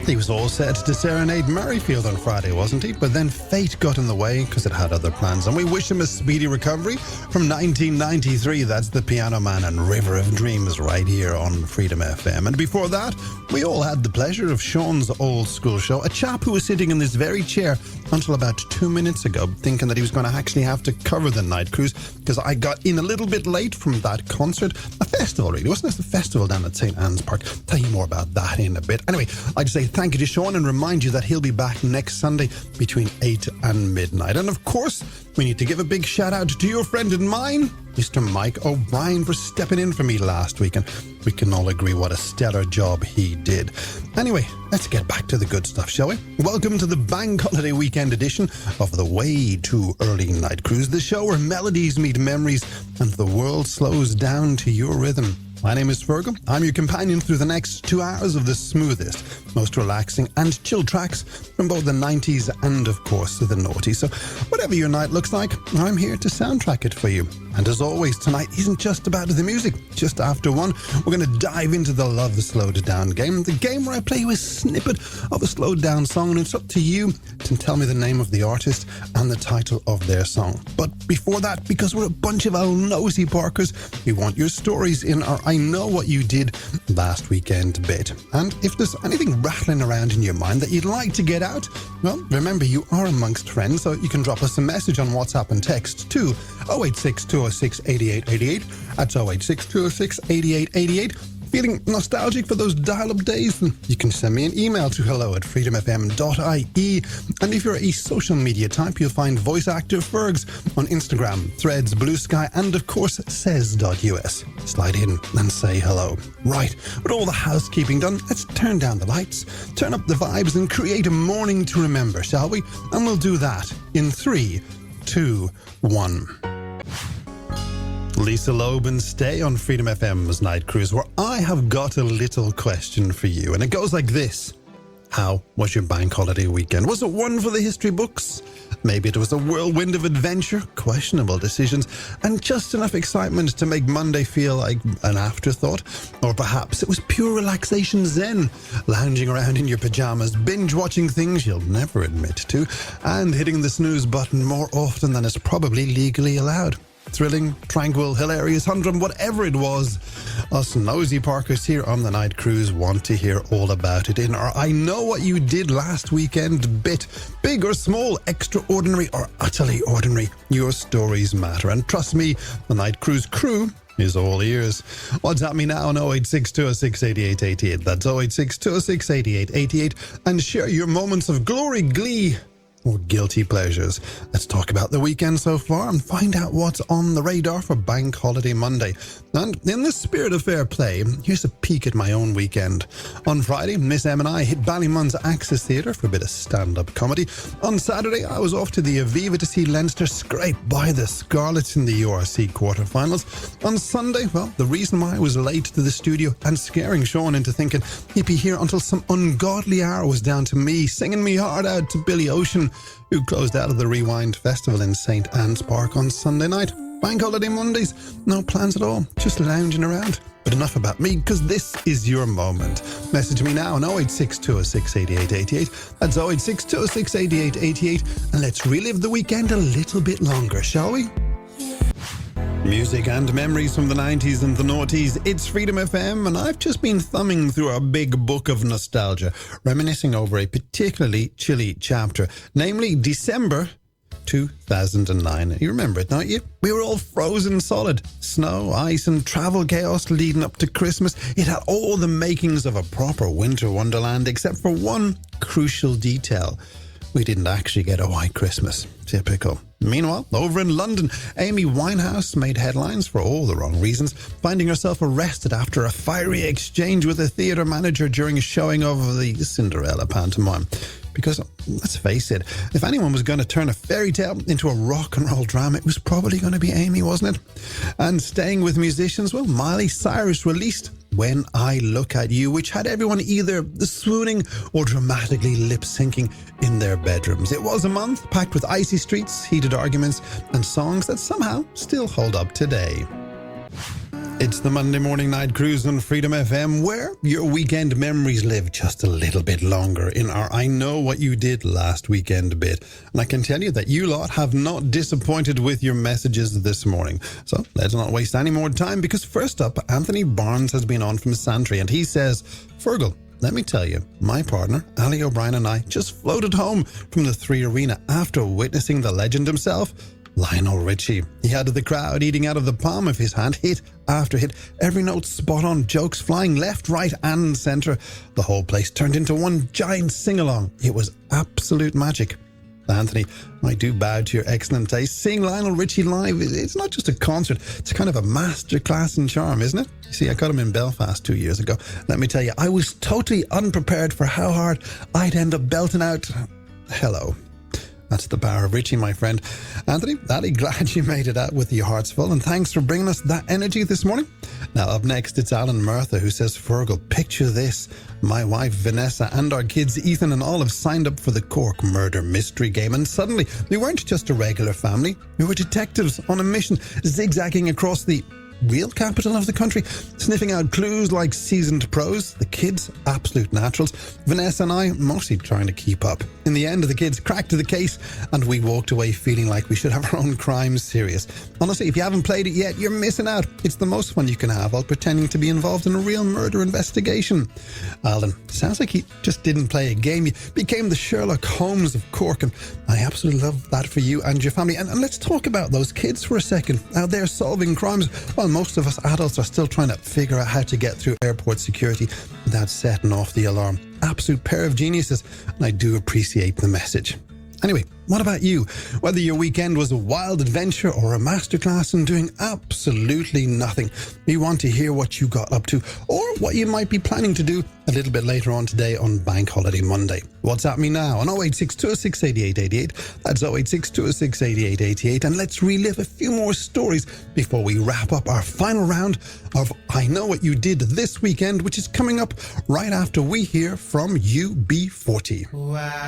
He was all set to serenade Murrayfield on Friday, wasn't he? But then fate got in the way because it had other plans. And we wish him a speedy recovery. From 1993, that's the Piano Man and River of Dreams right here on Freedom FM. And before that, we all had the pleasure of Sean's old school show. A chap who was sitting in this very chair until about 2 minutes ago, thinking that he was going to actually have to cover the night cruise because I got in a little bit late from that concert. A festival, really. Wasn't it a festival down at St. Anne's Park? Tell you more about that in a bit. Anyway, I'd say thank you to Sean and remind you that he'll be back next Sunday between 8 and midnight. And of course, we need to give a big shout out to your friend and mine, Mr. Mike O'Brien, for stepping in for me last week. And we can all agree what a stellar job he did. Anyway, let's get back to the good stuff, shall we? Welcome to the Bank Holiday Weekend edition of the Way Too Early Night Cruise, the show where melodies meet memories and the world slows down to your rhythm. My name is Feargal. I'm your companion through the next 2 hours of the smoothest, most relaxing and chill tracks from both the 90s and, of course, the noughties. So whatever your night looks like, I'm here to soundtrack it for you. And as always, tonight isn't just about the music. Just after 1, we're going to dive into the Love Slowed Down game. The game where I play you a snippet of a slowed down song, and it's up to you to tell me the name of the artist and the title of their song. But before that, because we're a bunch of old nosy parkers, we want your stories in our I Know What You Did Last Weekend bit. And if there's anything rattling around in your mind that you'd like to get out, well, remember you are amongst friends, so you can drop us a message on WhatsApp and text to 086 206 8888. That's 086 206 8888. Feeling nostalgic for those dial-up days? You can send me an email to hello@freedomfm.ie. And if you're a social media type, you'll find voice actor Fergs on Instagram, Threads, Blue Sky, and of course says.us. Slide in and say hello. Right, with all the housekeeping done, let's turn down the lights, turn up the vibes, and create a morning to remember, shall we? And we'll do that in 3, 2, 1. Lisa Loeb and Stay on Freedom FM's Night Cruise, where I have got a little question for you. And it goes like this. How was your bank holiday weekend? Was it one for the history books? Maybe it was a whirlwind of adventure, questionable decisions, and just enough excitement to make Monday feel like an afterthought. Or perhaps it was pure relaxation zen, lounging around in your pajamas, binge-watching things you'll never admit to, and hitting the snooze button more often than is probably legally allowed. Thrilling, tranquil, hilarious, humdrum, whatever it was, us nosy parkers here on the Night Cruise want to hear all about it in our I Know What You Did Last Weekend bit. Big or small, extraordinary or utterly ordinary, your stories matter. And trust me, the Night Cruise crew is all ears. WhatsApp me now on 086 206 8888. That's 086 206 8888. And share your moments of glory, glee, or guilty pleasures. Let's talk about the weekend so far and find out what's on the radar for Bank Holiday Monday. And in the spirit of fair play, here's a peek at my own weekend. On Friday, Miss M and I hit Ballymun's Axis Theatre for a bit of stand-up comedy. On Saturday, I was off to the Aviva to see Leinster scrape by the Scarlets in the URC quarterfinals. On Sunday, well, the reason why I was late to the studio and scaring Sean into thinking he'd be here until some ungodly hour was down to me, singing me hard out to Billy Ocean, who closed out of the Rewind Festival in St. Anne's Park on Sunday night. Bank Holiday Mondays, no plans at all, just lounging around. But enough about me, because this is your moment. Message me now on 086 206 8888. That's 086 206 8888. And let's relive the weekend a little bit longer, shall we? Music and memories from the 90s and the noughties. It's Freedom FM, and I've just been thumbing through our big book of nostalgia, reminiscing over a particularly chilly chapter, namely December 2009. You remember it, don't you? We were all frozen solid. Snow, ice, and travel chaos leading up to Christmas. It had all the makings of a proper winter wonderland, except for one crucial detail. We didn't actually get a white Christmas. Typical. Meanwhile, over in London, Amy Winehouse made headlines for all the wrong reasons, finding herself arrested after a fiery exchange with a theatre manager during a showing of the Cinderella pantomime. Because, let's face it, if anyone was going to turn a fairy tale into a rock and roll drama, it was probably going to be Amy, wasn't it? And staying with musicians, well, Miley Cyrus released When I Look At You, which had everyone either swooning or dramatically lip-syncing in their bedrooms. It was a month packed with icy streets, heated arguments, and songs that somehow still hold up today. It's the Monday Morning Night Cruise on Freedom FM, where your weekend memories live just a little bit longer in our I Know What You Did Last Weekend bit. And I can tell you that you lot have not disappointed with your messages this morning. So let's not waste any more time, because first up, Anthony Barnes has been on from Santry, and he says, Feargal, let me tell you, my partner, Ali O'Brien, and I just floated home from the Three Arena after witnessing the legend himself, Lionel Richie. He had the crowd eating out of the palm of his hand, hit after hit, every note spot on, jokes flying left, right and centre. The whole place turned into one giant sing-along. It was absolute magic. Anthony, I do bow to your excellent taste. Seeing Lionel Richie live, it's not just a concert, it's kind of a masterclass in charm, isn't it? You see, I got him in Belfast 2 years ago. Let me tell you, I was totally unprepared for how hard I'd end up belting out Hello. That's the power of Richie, my friend. Anthony, Ali, glad you made it out with your hearts full, and thanks for bringing us that energy this morning. Now, up next, it's Alan Murtha, who says, Feargal, picture this. My wife, Vanessa, and our kids, Ethan and Olive, signed up for the Cork murder mystery game, and suddenly, we weren't just a regular family. We were detectives on a mission, zigzagging across the real capital of the country, sniffing out clues like seasoned pros. The kids, absolute naturals. Vanessa and I, mostly trying to keep up. In the end, the kids cracked the case, and we walked away feeling like we should have our own crime serious. Honestly, if you haven't played it yet, you're missing out. It's the most fun you can have while pretending to be involved in a real murder investigation. Alan, sounds like he just didn't play a game. You became the Sherlock Holmes of Cork, and I absolutely love that for you and your family. And let's talk about those kids for a second, out there solving crimes, while most of us adults are still trying to figure out how to get through airport security without setting off the alarm. Absolute pair of geniuses, and I do appreciate the message. Anyway, what about you? Whether your weekend was a wild adventure or a masterclass in doing absolutely nothing, we want to hear what you got up to, or what you might be planning to do a little bit later on today on Bank Holiday Monday. WhatsApp me now on 086 206 8888. That's 086 206 8888. And let's relive a few more stories before we wrap up our final round of I Know What You Did This Weekend, which is coming up right after we hear from UB40. Wow.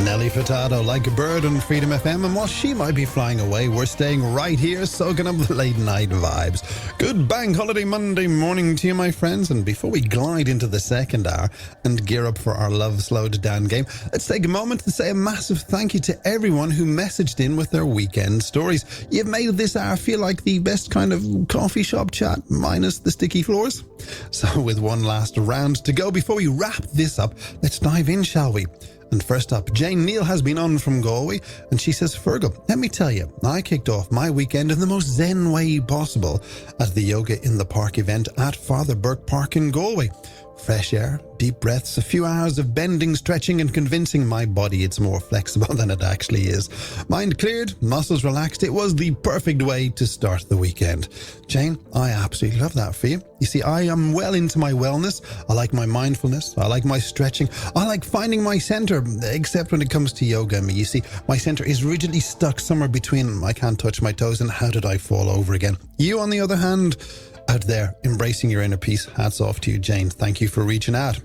Nelly Furtado, Like a Bird on Freedom FM, and while she might be flying away, we're staying right here soaking up the late night vibes. Good Bank Holiday Monday morning to you, my friends, and before we glide into the second hour and gear up for our Love Slowed Down game, let's take a moment to say a massive thank you to everyone who messaged in with their weekend stories. You've made this hour feel like the best kind of coffee shop chat, minus the sticky floors. So with one last round to go before we wrap this up, let's dive in, shall we? And first up, Jane Neal has been on from Galway, and she says, Feargal, let me tell you, I kicked off my weekend in the most zen way possible at the Yoga in the Park event at Father Burke Park in Galway. Fresh air, deep breaths, a few hours of bending, stretching and convincing my body it's more flexible than it actually is. Mind cleared, muscles relaxed. It was the perfect way to start the weekend. Jane, I absolutely love that for you. You see, I am well into my wellness. I like my mindfulness. I like my stretching. I like finding my center, except when it comes to yoga. You see, my center is rigidly stuck somewhere between I can't touch my toes and how did I fall over again. You, on the other hand, out there embracing your inner peace. Hats off to you, Jane. Thank you for reaching out.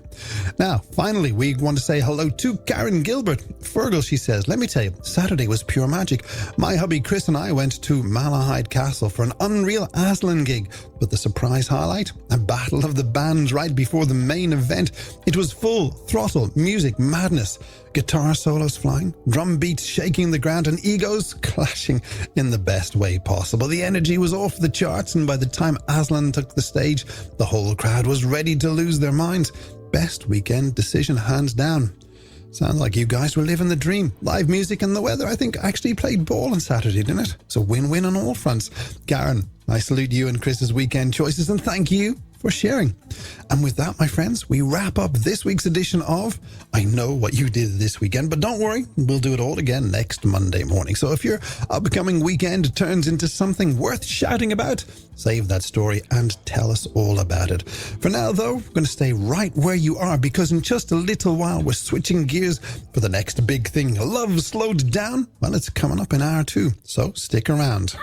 Now, finally, we want to say hello to Karen Gilbert. Feargal, she says, let me tell you, Saturday was pure magic. My hubby Chris and I went to Malahide Castle for an unreal Aslan gig, but the surprise highlight, a battle of the bands right before the main event. It was full throttle music madness. Guitar solos flying, drum beats shaking the ground, and egos clashing in the best way possible. The energy was off the charts, and by the time Aslan took the stage, the whole crowd was ready to lose their minds. Best weekend decision, hands down. Sounds like you guys were living the dream. Live music and the weather, I think, actually played ball on Saturday, didn't it? It's a win-win on all fronts. Karen, I salute you and Chris's weekend choices, and thank you for sharing. And with that, my friends, we wrap up this week's edition of I Know What You Did This Weekend. But don't worry, we'll do it all again next Monday morning. So if your upcoming weekend turns into something worth shouting about, save that story and tell us all about it. For now, though, we're going to stay right where you are, because in just a little while, we're switching gears for the next big thing. Love Slowed Down? Well, it's coming up in hour 2, so stick around.